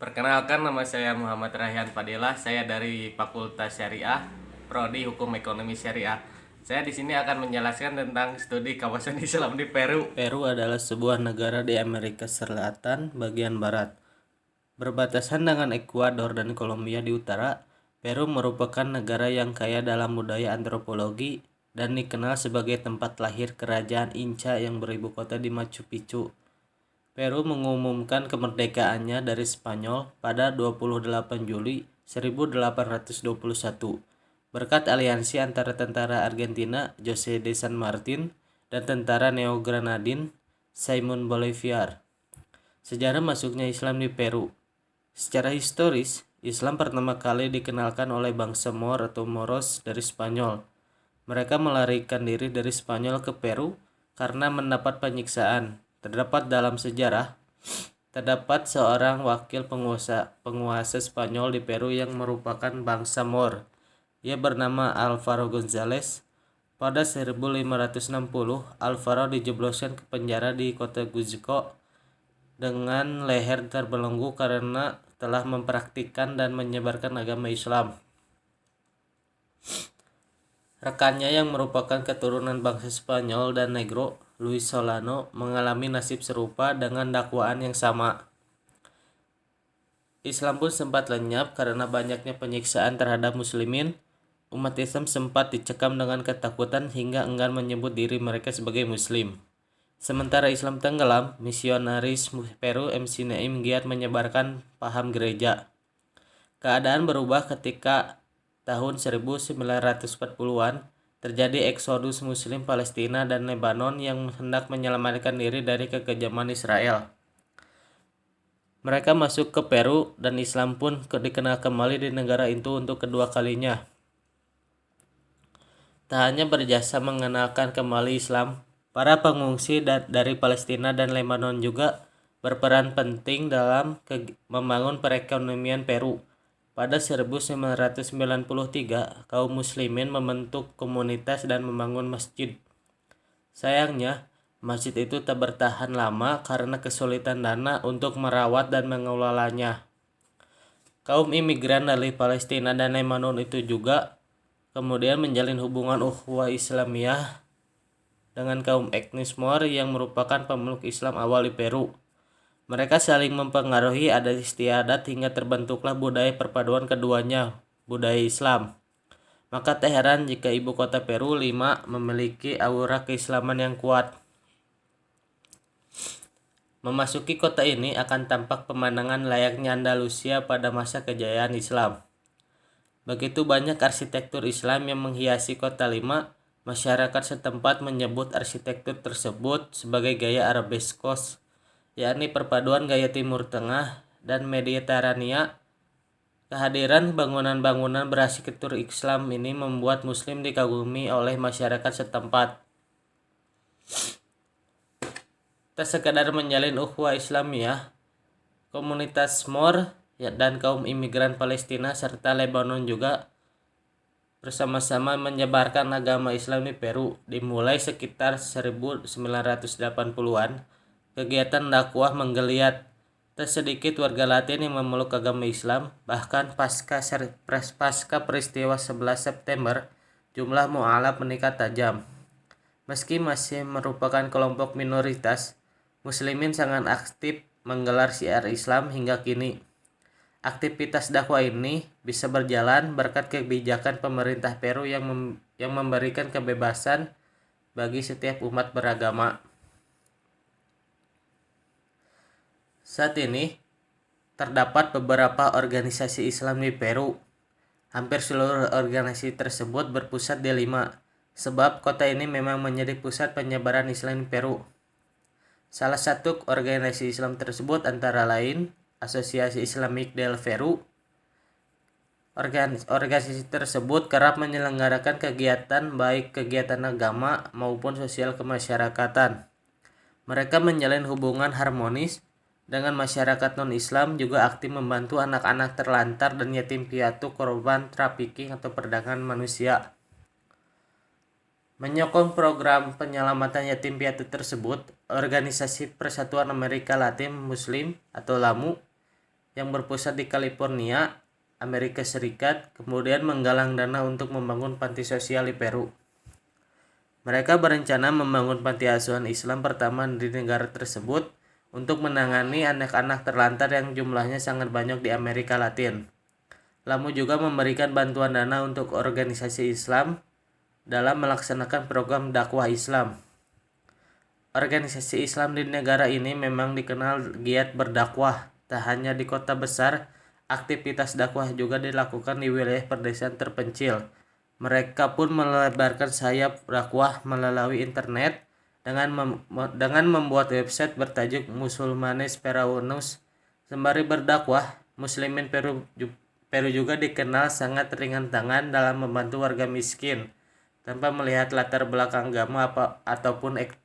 Perkenalkan, nama saya Muhammad Rayhan Fadilah. Saya dari Fakultas Syariah, Prodi Hukum Ekonomi Syariah. Saya di sini akan menjelaskan tentang studi kawasan Islam di Peru. Peru adalah sebuah negara di Amerika Selatan bagian barat. Berbatasan dengan Ekuador dan Kolombia di utara, Peru merupakan negara yang kaya dalam budaya antropologi dan dikenal sebagai tempat lahir kerajaan Inca yang beribu kota di Machu Picchu. Peru mengumumkan kemerdekaannya dari Spanyol pada 28 Juli 1821 berkat aliansi antara tentara Argentina José de San Martín dan tentara Neo-Granadin Simón Bolívar. Sejarah masuknya Islam di Peru. Secara historis, Islam pertama kali dikenalkan oleh bangsa Moor atau Moros dari Spanyol. Mereka melarikan diri dari Spanyol ke Peru karena mendapat penyiksaan. Terdapat seorang wakil penguasa Spanyol di Peru yang merupakan bangsa Moor. Ia bernama Álvaro González. Pada 1560, Alvaro dijebloskan ke penjara di kota Cuzco dengan leher terbelenggu karena telah mempraktikkan dan menyebarkan agama Islam. Rekannya yang merupakan keturunan bangsa Spanyol dan Negro, Luis Solano, mengalami nasib serupa dengan dakwaan yang sama. Islam pun sempat lenyap karena banyaknya penyiksaan terhadap muslimin. Umat Islam sempat dicekam dengan ketakutan hingga enggan menyebut diri mereka sebagai muslim. Sementara Islam tenggelam, misionaris Peru MC Naim giat menyebarkan paham gereja. Keadaan berubah ketika tahun 1940-an terjadi eksodus muslim Palestina dan Lebanon yang hendak menyelamatkan diri dari kekejaman Israel. Mereka masuk ke Peru dan Islam pun dikenal kembali di negara itu untuk kedua kalinya. Tak hanya berjasa mengenalkan kembali Islam, para pengungsi dari Palestina dan Lebanon juga berperan penting dalam membangun perekonomian Peru. Pada 1993, kaum muslimin membentuk komunitas dan membangun masjid. Sayangnya, masjid itu tak bertahan lama karena kesulitan dana untuk merawat dan mengelolanya. Kaum imigran dari Palestina dan Lebanon itu juga kemudian menjalin hubungan ukhuwah Islamiyah dengan kaum etnis Moor yang merupakan pemeluk Islam awal di Peru. Mereka saling mempengaruhi adat istiadat hingga terbentuklah budaya perpaduan keduanya, budaya Islam. Maka tak heran jika ibu kota Peru, Lima, memiliki aura keislaman yang kuat. Memasuki kota ini akan tampak pemandangan layaknya Andalusia pada masa kejayaan Islam. Begitu banyak arsitektur Islam yang menghiasi kota Lima, masyarakat setempat menyebut arsitektur tersebut sebagai gaya Arabeskos, yakni perpaduan gaya Timur Tengah dan Mediterania. Kehadiran bangunan-bangunan berarsitektur Islam ini membuat Muslim dikagumi oleh masyarakat setempat. Tak sekadar menjalin ukhuwah Islamiyah, komunitas Moor dan kaum imigran Palestina serta Lebanon juga bersama-sama menyebarkan agama Islam di Peru. Dimulai sekitar 1980-an, kegiatan dakwah menggeliat. Tak sedikit warga Latin yang memeluk agama Islam, bahkan pasca peristiwa 11 September, jumlah mu'alaf meningkat tajam. Meski masih merupakan kelompok minoritas, muslimin sangat aktif menggelar syiar Islam hingga kini. Aktivitas dakwah ini bisa berjalan berkat kebijakan pemerintah Peru yang memberikan kebebasan bagi setiap umat beragama. Saat ini, terdapat beberapa organisasi Islam di Peru. Hampir seluruh organisasi tersebut berpusat di Lima, sebab kota ini memang menjadi pusat penyebaran Islam di Peru. Salah satu organisasi Islam tersebut antara lain Asosiasi Islamik del Peru. Organisasi tersebut kerap menyelenggarakan kegiatan baik kegiatan agama maupun sosial kemasyarakatan. Mereka menjalin hubungan harmonis dengan masyarakat non-Islam, juga aktif membantu anak-anak terlantar dan yatim piatu korban trafficking atau perdagangan manusia. Menyokong program penyelamatan yatim piatu tersebut, Organisasi Persatuan Amerika Latin Muslim atau LAMU yang berpusat di California, Amerika Serikat, kemudian menggalang dana untuk membangun panti sosial di Peru. Mereka berencana membangun panti asuhan Islam pertama di negara tersebut untuk menangani anak-anak terlantar yang jumlahnya sangat banyak di Amerika Latin. Lamu juga memberikan bantuan dana untuk organisasi Islam dalam melaksanakan program dakwah Islam. Organisasi Islam di negara ini memang dikenal giat berdakwah. Tak hanya di kota besar, aktivitas dakwah juga dilakukan di wilayah pedesaan terpencil. Mereka pun melebarkan sayap dakwah melalui internet dengan membuat website bertajuk Musulmanes Peruanos. Sembari berdakwah, Muslimin Peru juga dikenal sangat ringan tangan dalam membantu warga miskin tanpa melihat latar belakang agama ataupun etnis.